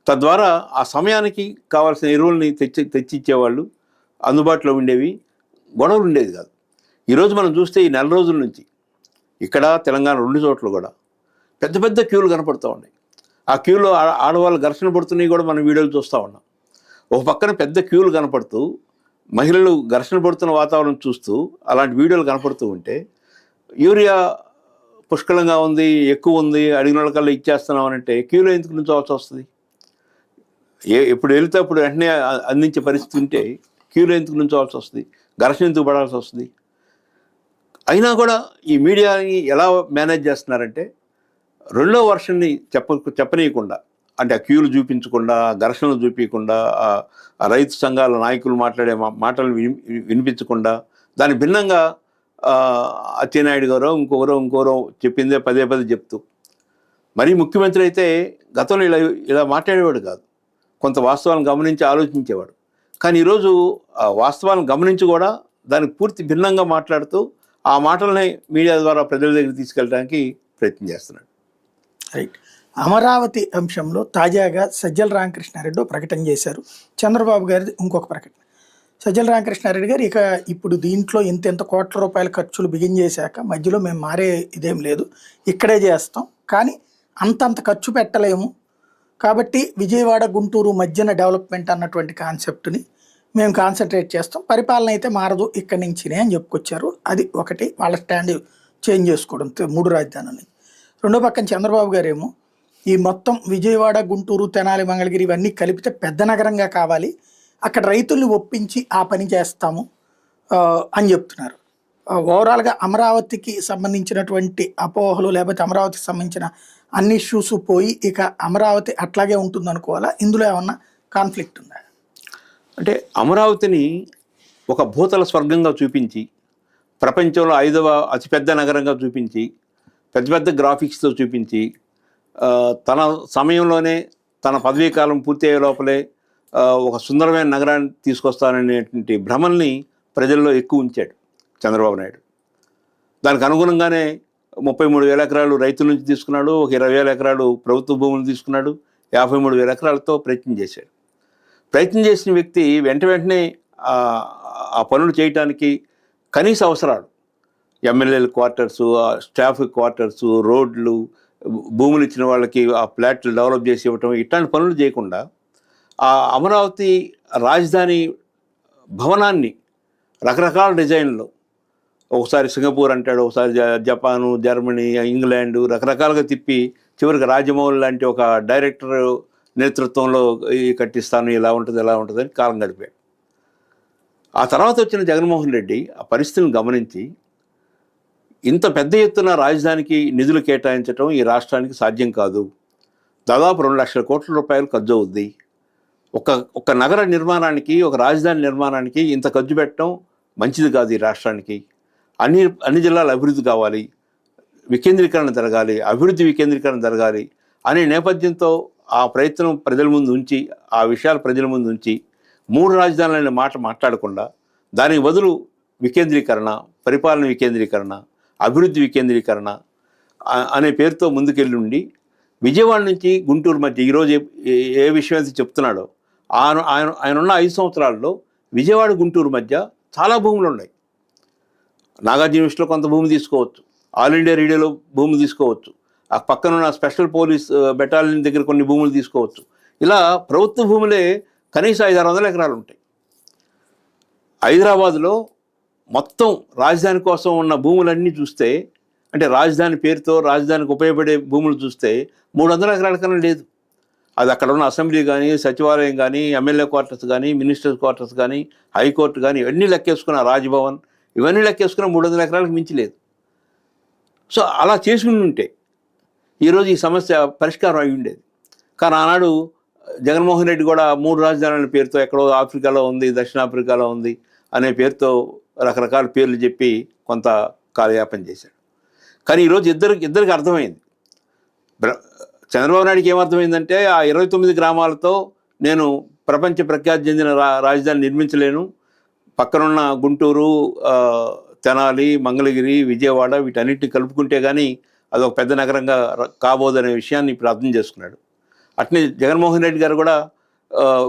తద్వారా ఆ సమయానికి కావాల్సిన ఎరువుల్ని తెచ్చిచ్చేవాళ్ళు. అందుబాటులో ఉండేవి, గొడవలు ఉండేది కాదు. ఈరోజు మనం చూస్తే ఈ నెల రోజుల నుంచి ఇక్కడ తెలంగాణ 2 చోట్ల కూడా పెద్ద పెద్ద క్యూలు కనపడుతూ ఉన్నాయి. ఆ క్యూలో ఆడవాళ్ళు ఘర్షణ పడుతున్నాయి కూడా మనం వీడియోలు చూస్తూ ఉన్నాం. ఒక పక్కన పెద్ద క్యూలు కనపడుతూ మహిళలు ఘర్షణ పడుతున్న వాతావరణం చూస్తూ అలాంటి వీడియోలు కనపడుతూ ఉంటే యూరియా పుష్కలంగా ఉంది, ఎక్కువ ఉంది, అడిగిన వాళ్ళకల్లా ఇచ్చేస్తున్నాం అంటే క్యూలో ఎందుకు నుంచోవాల్సి వస్తుంది? ఎప్పుడు వెళితే అప్పుడు వెంటనే అందించే పరిస్థితి ఉంటే క్యూలో ఎందుకు నుంచోవాల్సి వస్తుంది? ఘర్షణ ఎందుకు పడాల్సి వస్తుంది? అయినా కూడా ఈ మీడియాని ఎలా మేనేజ్ చేస్తున్నారంటే రెండో వర్షన్ని చెప్పనీయకుండా, అంటే ఆ క్యూలు చూపించకుండా, ఘర్షణలు చూపించకుండా, ఆ రైతు సంఘాల నాయకులు మాట్లాడే మాటలు వినిపించకుండా, దాని భిన్నంగా అచ్చెన్నాయుడు గారో ఇంకోరో చెప్పిందే పదే చెప్తూ, మరీ ముఖ్యమంత్రి అయితే గతంలో ఇలా మాట్లాడేవాడు కాదు. కొంత వాస్తవాలను గమనించి ఆలోచించేవాడు. కానీ ఈరోజు ఆ వాస్తవాలను గమనించి కూడా దానికి పూర్తి భిన్నంగా మాట్లాడుతూ ఆ మాటల్ని మీడియా ద్వారా ప్రజల దగ్గర తీసుకెళ్ళడానికి ప్రయత్నం చేస్తున్నాడు. రైట్. అమరావతి అంశంలో తాజాగా సజ్జల రామకృష్ణారెడ్డి ప్రకటన చేశారు. చంద్రబాబు గారిది ఇంకొక ప్రకటన. సజ్జల రామకృష్ణారెడ్డి గారు ఇప్పుడు దీంట్లో ఎంత కోట్ల రూపాయల ఖర్చులు బిగిన్ చేశాక మధ్యలో మేము మారే ఇదేం లేదు, ఇక్కడే చేస్తాం, కానీ అంతంత ఖర్చు పెట్టలేము కాబట్టి విజయవాడ గుంటూరు మధ్యన డెవలప్మెంట్ అన్నటువంటి కాన్సెప్ట్ని మేము కాన్సన్ట్రేట్ చేస్తాం, పరిపాలన అయితే మారదు ఇక్కడి నుంచినే అని చెప్పుకొచ్చారు. అది ఒకటి వాళ్ళ స్టాండ్ చేంజ్ చేసుకోవడం 3 రాజధానులని. రెండో పక్కన చంద్రబాబు గారేమో ఈ మొత్తం విజయవాడ గుంటూరు తెనాలి మంగళగిరి ఇవన్నీ కలిపితే పెద్ద నగరంగా కావాలి, అక్కడ రైతుల్ని ఒప్పించి ఆ పని చేస్తాము అని చెప్తున్నారు. ఓవరాల్గా అమరావతికి సంబంధించినటువంటి అపోహలు లేకపోతే అమరావతికి సంబంధించిన అన్ని ఇష్యూస్ పోయి ఇక అమరావతి అట్లాగే ఉంటుంది అనుకోవాలా? ఇందులో ఏమన్నా కాన్ఫ్లిక్ట్ ఉందా? అంటే అమరావతిని ఒక భూతల స్వర్గంగా చూపించి, ప్రపంచంలో 5వ అతిపెద్ద నగరంగా చూపించి, పెద్ద గ్రాఫిక్స్తో చూపించి, తన సమయంలోనే తన పదవీ కాలం పూర్తి అయ్యే లోపలే ఒక సుందరమైన నగరాన్ని తీసుకొస్తాననేటువంటి భ్రమల్ని ప్రజల్లో ఎక్కువ ఉంచాడు చంద్రబాబు నాయుడు. దానికి అనుగుణంగానే 33,000 ఎకరాలు రైతుల నుంచి తీసుకున్నాడు, ఒక 20,000 ఎకరాలు ప్రభుత్వ భూములు తీసుకున్నాడు, 53,000 ఎకరాలతో ప్రయత్నం చేశాడు. ప్రయత్నం చేసిన వ్యక్తి వెంటనే ఆ పనులు చేయటానికి కనీస అవసరాలు, ఎమ్మెల్యేల క్వార్టర్సు, స్టాఫ్ క్వార్టర్సు, రోడ్లు, భూములు ఇచ్చిన వాళ్ళకి ఆ ఫ్లాట్లు డెవలప్ చేసి ఇవ్వటం, ఇట్లాంటి పనులు చేయకుండా ఆ అమరావతి రాజధాని భవనాన్ని రకరకాల డిజైన్లో, ఒకసారి సింగపూర్ అంటాడు, ఒకసారి జపాను, జర్మనీ, ఇంగ్లాండ్ రకరకాలుగా తిప్పి చివరికి రాజమౌళి లాంటి ఒక డైరెక్టర్ నేతృత్వంలో కట్టిస్తాను, ఎలా ఉంటుంది అని కాలం గడిపాడు. ఆ తర్వాత వచ్చిన జగన్మోహన్ రెడ్డి ఆ పరిస్థితిని గమనించి ఇంత పెద్ద ఎత్తున రాజధానికి నిధులు కేటాయించడం ఈ రాష్ట్రానికి సాధ్యం కాదు, దాదాపు 2 లక్షల కోట్ల రూపాయలు ఖర్చు అవుద్ది, ఒక నగర నిర్మాణానికి, ఒక రాజధాని నిర్మాణానికి ఇంత ఖర్చు పెట్టడం మంచిది కాదు ఈ రాష్ట్రానికి, అన్ని జిల్లాల అభివృద్ధి కావాలి, వికేంద్రీకరణ జరగాలి, అభివృద్ధి వికేంద్రీకరణ జరగాలి అనే నేపథ్యంతో ఆ ప్రయత్నం ప్రజల ముందు ఉంచి, ఆ విషయాలు ప్రజల ముందు ఉంచి 3 రాజధానులనే మాట మాట్లాడకుండా దానికి బదులు వికేంద్రీకరణ, పరిపాలన వికేంద్రీకరణ, అభివృద్ధి వికేంద్రీకరణ అనే పేరుతో ముందుకెళ్ళి ఉండి విజయవాడ నుంచి గుంటూరు మధ్య ఈరోజు ఏ విషయం అయితే చెప్తున్నాడో ఆయన ఉన్న 5 సంవత్సరాల్లో విజయవాడ గుంటూరు మధ్య చాలా భూములు ఉన్నాయి. నాగార్జున యూనివర్సిటీలో కొంత భూమి తీసుకోవచ్చు, ఆల్ ఇండియా రేడియోలో భూమి తీసుకోవచ్చు, ఆ పక్కన ఉన్న స్పెషల్ పోలీస్ బెటాలియన్ దగ్గర కొన్ని భూములు తీసుకోవచ్చు. ఇలా ప్రభుత్వ భూములే కనీసం 500-600 ఎకరాలు ఉంటాయి. హైదరాబాదులో మొత్తం రాజధాని కోసం ఉన్న భూములన్నీ చూస్తే, అంటే రాజధాని పేరుతో రాజధానికి ఉపయోగపడే భూములు చూస్తే 300 ఎకరాల కన్నా లేదు. అది అక్కడ ఉన్న అసెంబ్లీ కానీ, సచివాలయం కానీ, ఎమ్మెల్యే క్వార్టర్స్ కానీ, మినిస్టర్స్ క్వార్టర్స్ కానీ, హైకోర్టు కానీ, ఇవన్నీ లెక్కేసుకున్న రాజ్భవన్, ఇవన్నీ లెక్కేసుకున్న 300 ఎకరాలకు మించి లేదు. సో అలా చేసుకుని ఉంటే ఈరోజు ఈ సమస్య పరిష్కారం అయి ఉండేది. కానీ ఆనాడు జగన్మోహన్ రెడ్డి కూడా 3 రాజధానుల పేరుతో ఎక్కడో ఆఫ్రికాలో ఉంది, దక్షిణాఫ్రికాలో ఉంది అనే పేరుతో రకరకాల పేర్లు చెప్పి కొంత కాలయాపన చేశాడు. కానీ ఈరోజు ఇద్దరికి అర్థమైంది. చంద్రబాబు నాయుడికి ఏమర్థమైందంటే ఆ 29 గ్రామాలతో నేను ప్రపంచ ప్రఖ్యాతి చెందిన రాజధాని నిర్మించలేను, పక్కనున్న గుంటూరు, తెనాలి, మంగళగిరి, విజయవాడ వీటన్నిటిని కలుపుకుంటే కానీ అదొక పెద్ద నగరంగా కాబోదనే విషయాన్ని ఇప్పుడు అర్థం చేసుకున్నాడు. అట్నే జగన్మోహన్ రెడ్డి గారు కూడా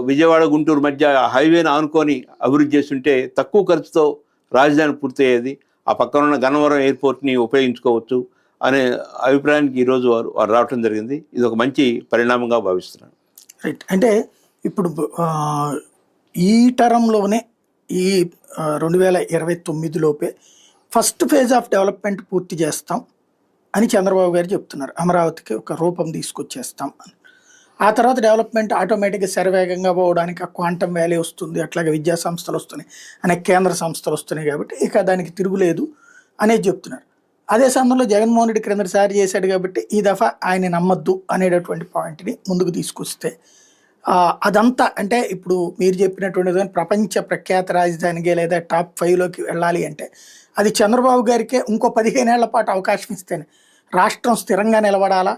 విజయవాడ గుంటూరు మధ్య హైవేని ఆనుకొని అభివృద్ధి చేస్తుంటే తక్కువ ఖర్చుతో రాజధాని పూర్తయ్యేది, ఆ పక్కన ఉన్న గన్నవరం ఎయిర్పోర్ట్ని ఉపయోగించుకోవచ్చు అనే అభిప్రాయానికి ఈరోజు వారు రావటం జరిగింది. ఇది ఒక మంచి పరిణామంగా భావిస్తున్నాను. రైట్. అంటే ఇప్పుడు ఈ టర్మ్లోనే ఈ 2029లోపే ఫస్ట్ ఫేజ్ ఆఫ్ డెవలప్మెంట్ పూర్తి చేస్తాం అని చంద్రబాబు గారు చెప్తున్నారు. అమరావతికి ఒక రూపం తీసుకొచ్చేస్తాం అని. ఆ తర్వాత డెవలప్మెంట్ ఆటోమేటిక్గా శరవేగంగా పోవడానికి ఆ క్వాంటమ్ వ్యాలీ వస్తుంది, అట్లాగే విద్యా సంస్థలు వస్తున్నాయి, అనేక కేంద్ర సంస్థలు వస్తున్నాయి, కాబట్టి ఇక దానికి తిరుగులేదు అనేది చెప్తున్నారు. అదే సమయంలో జగన్మోహన్ రెడ్డి క్రిందసారి చేశాడు కాబట్టి ఈ దఫా ఆయన నమ్మద్దు అనేటటువంటి పాయింట్ని ముందుకు తీసుకొస్తే అదంతా అంటే ఇప్పుడు మీరు చెప్పినటువంటిది ప్రపంచ ప్రఖ్యాత రాజధానిగా లేదా టాప్ 5లోకి వెళ్ళాలి అంటే అది చంద్రబాబు గారికే ఇంకో 15 ఏళ్ల పాటు అవకాశం ఇస్తేనే. రాష్ట్రం స్థిరంగా నిలబడాలా,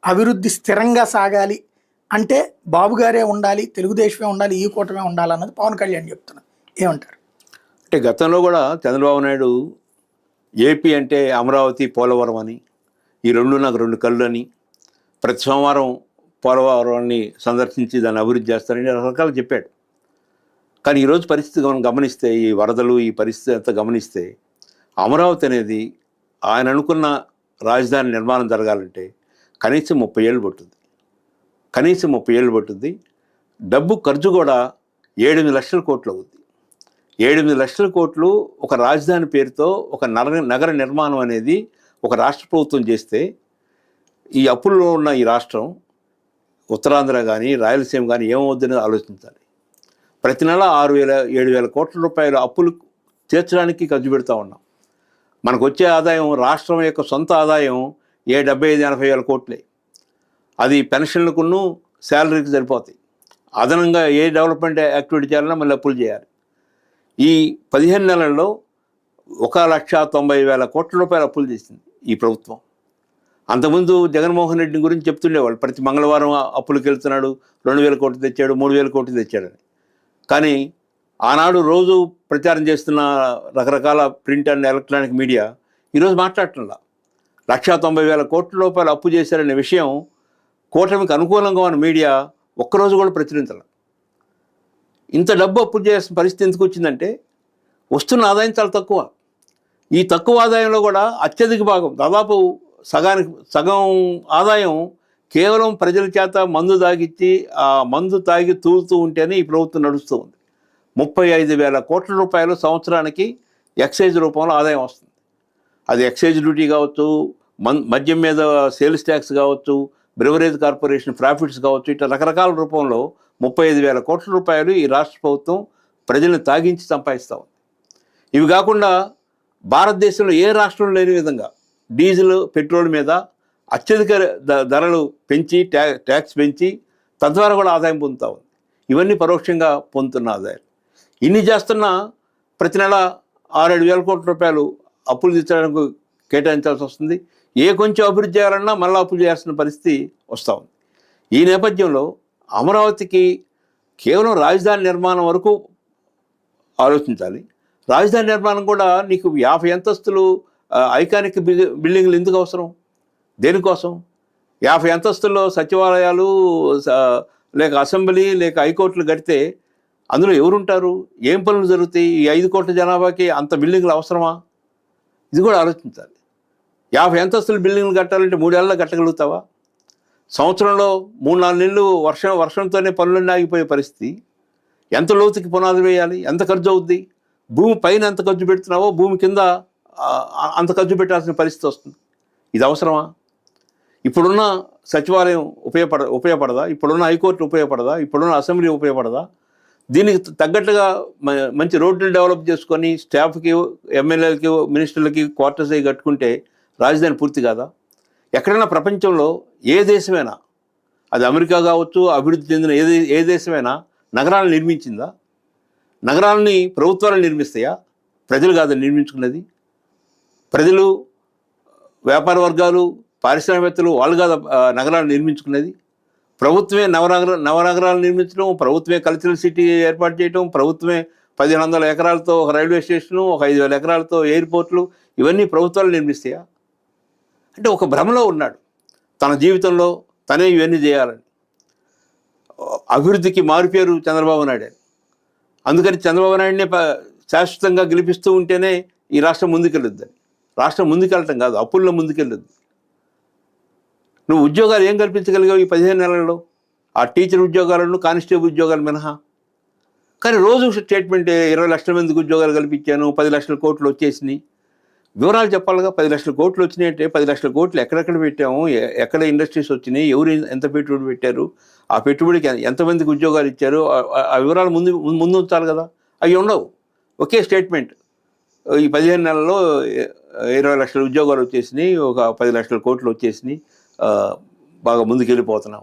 అభివృద్ధి స్థిరంగా సాగాలి అంటే బాబు గారే ఉండాలి, తెలుగుదేశమే ఉండాలి, ఈ కూటమే ఉండాలన్నది పవన్ కళ్యాణ్ చెప్తున్నారు. ఏమంటారు? అంటే గతంలో కూడా చంద్రబాబు నాయుడు ఏపీ అంటే అమరావతి, పోలవరం అని, ఈ నాకు 2 కళ్ళు అని, ప్రతి సోమవారం పోలవరాన్ని సందర్శించి దాన్ని అభివృద్ధి చేస్తారని రకరకాలు చెప్పాడు. కానీ ఈరోజు పరిస్థితి గమనిస్తే, ఈ వరదలు, ఈ పరిస్థితి అంతా గమనిస్తే అమరావతి అనేది ఆయన అనుకున్న రాజధాని నిర్మాణం జరగాలంటే కనీసం 30 ఏళ్ళు పట్టుద్ది. డబ్బు ఖర్చు కూడా 7-8 లక్షల కోట్లు అవుద్ది. 7-8 లక్షల కోట్లు ఒక రాజధాని పేరుతో ఒక నగర నిర్మాణం అనేది ఒక రాష్ట్ర ప్రభుత్వం చేస్తే, ఈ అప్పుల్లో ఉన్న ఈ రాష్ట్రం ఉత్తరాంధ్ర కానీ రాయలసీమ కానీ ఏమవుద్దని ఆలోచించాలి. ప్రతి నెల 6,000-7,000 కోట్ల రూపాయల అప్పులు తీర్చడానికి ఖర్చు పెడతా ఉన్నాం. మనకు వచ్చే ఆదాయం, రాష్ట్రం యొక్క సొంత ఆదాయం 75-80 వేల కోట్లే. అది పెన్షన్లకును శాలరీకి సరిపోతాయి. అదనంగా ఏ డెవలప్మెంట్ యాక్టివిటీ చేయాలన్నా మళ్ళీ అప్పులు చేయాలి. ఈ 15 నెలల్లో 1,90,000 కోట్ల రూపాయల అప్పులు చేసింది ఈ ప్రభుత్వం. అంతకుముందు జగన్మోహన్ రెడ్డి గురించి చెప్తుండేవాళ్ళు, ప్రతి మంగళవారం అప్పులకు వెళ్తున్నాడు, 2,000 కోట్లు తెచ్చాడు, 3,000 కోట్లు తెచ్చాడని. కానీ ఆనాడు రోజు ప్రచారం చేస్తున్న రకరకాల ప్రింట్ అండ్ ఎలక్ట్రానిక్ మీడియా ఈరోజు మాట్లాడటంలా. 1,90,000 కోట్ల రూపాయలు అప్పు చేశారనే విషయం కూటమికి అనుకూలంగా ఉన్న మీడియా ఒక్కరోజు కూడా ప్రచురించాలి. ఇంత డబ్బు అప్పు చేయాల్సిన పరిస్థితి ఎందుకు వచ్చిందంటే వస్తున్న ఆదాయం చాలా తక్కువ. ఈ తక్కువ ఆదాయంలో కూడా అత్యధిక భాగం, దాదాపు సగం ఆదాయం కేవలం ప్రజల చేత మందు తాగిచ్చి ఆ మందు తాగి తూలుతూ ఉంటేనే ఈ ప్రభుత్వం నడుస్తూ ఉంది. 35,000 కోట్ల రూపాయలు సంవత్సరానికి ఎక్సైజ్ రూపంలో ఆదాయం వస్తుంది. అది ఎక్సైజ్ డ్యూటీ కావచ్చు, మద్యం మీద సేల్స్ ట్యాక్స్ కావచ్చు, బ్రెవరేజ్ కార్పొరేషన్ ప్రాఫిట్స్ కావచ్చు, ఇట్లా రకరకాల రూపంలో 35,000 కోట్ల రూపాయలు ఈ రాష్ట్ర ప్రభుత్వం ప్రజలను తాగించి సంపాదిస్తూ ఉంది. ఇవి కాకుండా భారతదేశంలో ఏ రాష్ట్రంలో లేని విధంగా డీజిల్, పెట్రోల్ మీద అత్యధిక ధరలు పెంచి ట్యాక్స్ పెంచి తద్వారా కూడా ఆదాయం పొందుతూ ఉంది. ఇవన్నీ పరోక్షంగా పొందుతున్న ఆదాయాలు. ఇన్ని చేస్తున్న ప్రతి నెల 6-7 వేల కోట్ల రూపాయలు అప్పులు తీర్చడానికి కేటాయించాల్సి వస్తుంది. కొంచెం అభివృద్ధి చేయాలన్నా మళ్ళీ అప్పులు చేయాల్సిన పరిస్థితి వస్తూ ఉంది. ఈ నేపథ్యంలో అమరావతికి కేవలం రాజధాని నిర్మాణం వరకు ఆలోచించాలి. రాజధాని నిర్మాణం కూడా నీకు 50 అంతస్తులు ఐకానిక్ బిల్డింగ్లు ఎందుకు అవసరం? దేనికోసం? 50 అంతస్తుల్లో సచివాలయాలు లేక అసెంబ్లీ లేక హైకోర్టులు కడితే అందులో ఎవరుంటారు? ఏం పనులు జరుగుతాయి? ఈ 5 కోట్ల జనాభాకి అంత బిల్డింగ్లు అవసరమా? ఇది కూడా ఆలోచించాలి. 50 అంతస్తుల బిల్డింగ్లు కట్టాలంటే 3 ఏళ్ళలో కట్టగలుగుతావా? సంవత్సరంలో 3-4 నెలలు వర్షంతోనే పనులన్నీ ఆగిపోయే పరిస్థితి. ఎంత లోతుకి పునాది వేయాలి? ఎంత ఖర్చు అవుద్ది? భూమి పైన ఎంత ఖర్చు పెడుతున్నావో భూమి కింద అంత ఖర్చు పెట్టాల్సిన పరిస్థితి వస్తుంది. ఇది అవసరమా? ఇప్పుడున్న సచివాలయం ఉపయోగపడదా? ఇప్పుడున్న హైకోర్టు ఉపయోగపడదా? ఇప్పుడున్న అసెంబ్లీ ఉపయోగపడదా? దీనికి తగ్గట్టుగా మంచి రోడ్లు డెవలప్ చేసుకొని స్టాఫ్కి, ఎమ్మెల్యేలకి, మినిస్టర్లకి క్వార్టర్స్ అవి కట్టుకుంటే రాజధాని పూర్తి కాదా? ఎక్కడైనా ప్రపంచంలో ఏ దేశమైనా, అది అమెరికా కావచ్చు, అభివృద్ధి చెందిన ఏ దేశమైనా నగరాలను నిర్మించిందా? నగరాలని ప్రభుత్వాలు నిర్మిస్తాయా? ప్రజలు కాదు నిర్మించుకున్నది. ప్రజలు వ్యాపార వర్గాలు, పారిశ్రామికవేత్తలు వాళ్ళు కాదు నగరాలు నిర్మించుకునేది. ప్రభుత్వమే నవనగరాలు నిర్మించడం, ప్రభుత్వమే కల్చరల్ సిటీ ఏర్పాటు చేయడం, ప్రభుత్వమే 1500 ఎకరాలతో ఒక రైల్వే స్టేషను, ఒక 5000 ఎకరాలతో ఎయిర్పోర్ట్లు, ఇవన్నీ ప్రభుత్వాలు నిర్మిస్తాయా? అంటే ఒక భ్రమలో ఉన్నాడు. తన జీవితంలో తనే ఇవన్నీ చేయాలని. అభివృద్ధికి మారుపేరు చంద్రబాబు నాయుడు. అందుకని చంద్రబాబు నాయుడినే శాశ్వతంగా గెలిపిస్తూ ఉంటేనే ఈ రాష్ట్రం ముందుకెళ్ళొద్దని. రాష్ట్రం ముందుకెళ్ళటం కాదు, అప్పుల్లో ముందుకెళ్ళొద్దు. నువ్వు ఉద్యోగాలు ఏం కల్పించగలిగావు ఈ 15 నెలల్లో? ఆ టీచర్ ఉద్యోగాలను, కానిస్టేబుల్ ఉద్యోగాలు మినహా. కానీ రోజు స్టేట్మెంట్ 20 లక్షల మందికి ఉద్యోగాలు కల్పించాను, 10 లక్షల కోట్లు వచ్చేసినాయి. వివరాలు చెప్పాలిగా. 10 లక్షల కోట్లు వచ్చినాయంటే 10 లక్షల కోట్లు ఎక్కడెక్కడ పెట్టాము, ఎక్కడ ఇండస్ట్రీస్ వచ్చినాయి, ఎవరు ఎంత పెట్టుబడి పెట్టారు, ఆ పెట్టుబడికి ఎంతమందికి ఉద్యోగాలు ఇచ్చారు, ఆ వివరాలు ముందు ఉంచాలి కదా. అవి ఉండవు. ఒకే స్టేట్మెంట్, ఈ 15 నెలల్లో 20 లక్షల ఉద్యోగాలు వచ్చేసినాయి, ఒక 10 లక్షల కోట్లు వచ్చేసినాయి, బాగా ముందుకెళ్ళిపోతున్నాం.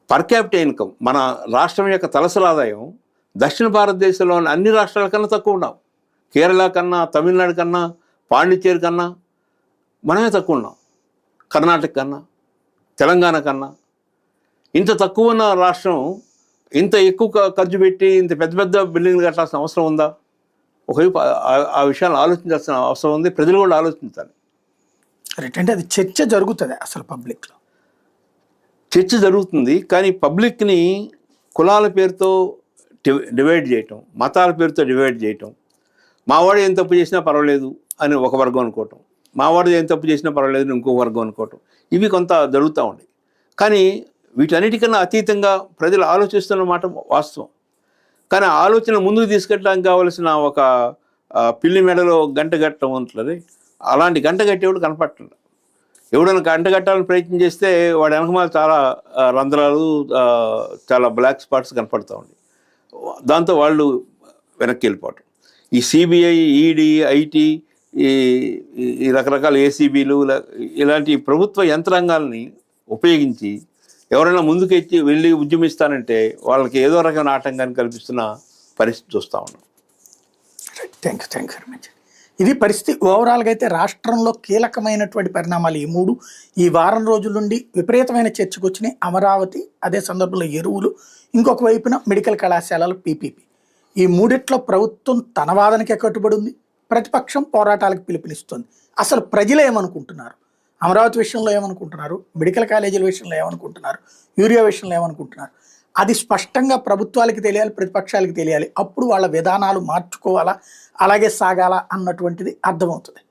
పర్ క్యాపిటల్ ఇన్కమ్, మన రాష్ట్రం యొక్క తలసరి ఆదాయం దక్షిణ భారతదేశంలోని అన్ని రాష్ట్రాల కన్నా తక్కువ ఉన్నాం. కేరళ కన్నా, తమిళనాడు కన్నా, పాండిచ్చేరి కన్నా మనమే తక్కువ ఉన్నాం. కర్ణాటక కన్నా, తెలంగాణ కన్నా. ఇంత తక్కువ ఉన్న రాష్ట్రం ఇంత ఎక్కువ ఖర్చు పెట్టి ఇంత పెద్ద పెద్ద బిల్డింగ్లు కట్టాల్సిన అవసరం ఉందా? ఒకవైపు ఆ విషయాన్ని ఆలోచించాల్సిన అవసరం ఉంది. ప్రజలు కూడా ఆలోచించాలి. రైట్. అంటే అది చర్చ జరుగుతుంది అసలు పబ్లిక్లో. చర్చ జరుగుతుంది, కానీ పబ్లిక్ని కులాల పేరుతో డివైడ్ చేయటం, మతాల పేరుతో డివైడ్ చేయటం, మావాడు ఏం తప్పు చేసినా పర్వాలేదు అని ఒక వర్గం అనుకోవటం, మావాడు ఏం తప్పు చేసినా పర్వాలేదు అని ఇంకో వర్గం అనుకోవటం, ఇవి కొంత జరుగుతూ ఉన్నాయి. కానీ వీటన్నిటికన్నా అతీతంగా ప్రజలు ఆలోచిస్తున్న మాట వాస్తవం. కానీ ఆలోచన ముందుకు తీసుకెళ్ళడానికి కావలసిన ఒక పిల్లి మెడలో గంట కట్టడం ఉంటుంది. అలాంటి గంట కట్టేవాడు కనపడుతుంది. ఎవడైనా గంట కట్టాలని ప్రయత్నం చేస్తే వాడి వెనకమాల చాలా రంధ్రాలు, చాలా బ్లాక్ స్పాట్స్ కనపడుతూ ఉన్నాయి. దాంతో వాళ్ళు వెనక్కి వెళ్ళిపోవటం. ఈ సిబిఐ, ఈడీ, ఐటీ, ఈ రకరకాల ఏసీబీలు, ఇలాంటి ప్రభుత్వ యంత్రాంగాల్ని ఉపయోగించి ఎవరైనా ముందుకెచ్చి వెళ్ళి ఉద్యమిస్తానంటే వాళ్ళకి ఏదో రకమైన ఆటంకాన్ని కల్పిస్తున్న పరిస్థితి చూస్తూ ఉన్నాం. Thank you very much. ఇది పరిస్థితి. ఓవరాల్గా అయితే రాష్ట్రంలో కీలకమైనటువంటి పరిణామాలు ఈ మూడు ఈ వారం రోజుల నుండి విపరీతమైన చర్చకు వచ్చినాయి. అమరావతి, అదే సందర్భంలో ఎరువులు, ఇంకొక వైపున మెడికల్ కళాశాలలు, పీపీపీ. ఈ మూడిట్లో ప్రభుత్వం తన వాదనకే కట్టుబడి ఉంది, ప్రతిపక్షం పోరాటాలకు పిలుపునిస్తుంది. అసలు ప్రజలు ఏమనుకుంటున్నారు, అమరావతి విషయంలో ఏమనుకుంటున్నారు, మెడికల్ కాలేజీల విషయంలో ఏమనుకుంటున్నారు, యూరియా విషయంలో ఏమనుకుంటున్నారు, అది స్పష్టంగా ప్రభుత్వాలకి తెలియాలి, ప్రతిపక్షాలకి తెలియాలి. అప్పుడు వాళ్ళ విధానాలు మార్చుకోవాలా, అలాగే సాగాలా అన్నటువంటిది అర్థమవుతుంది.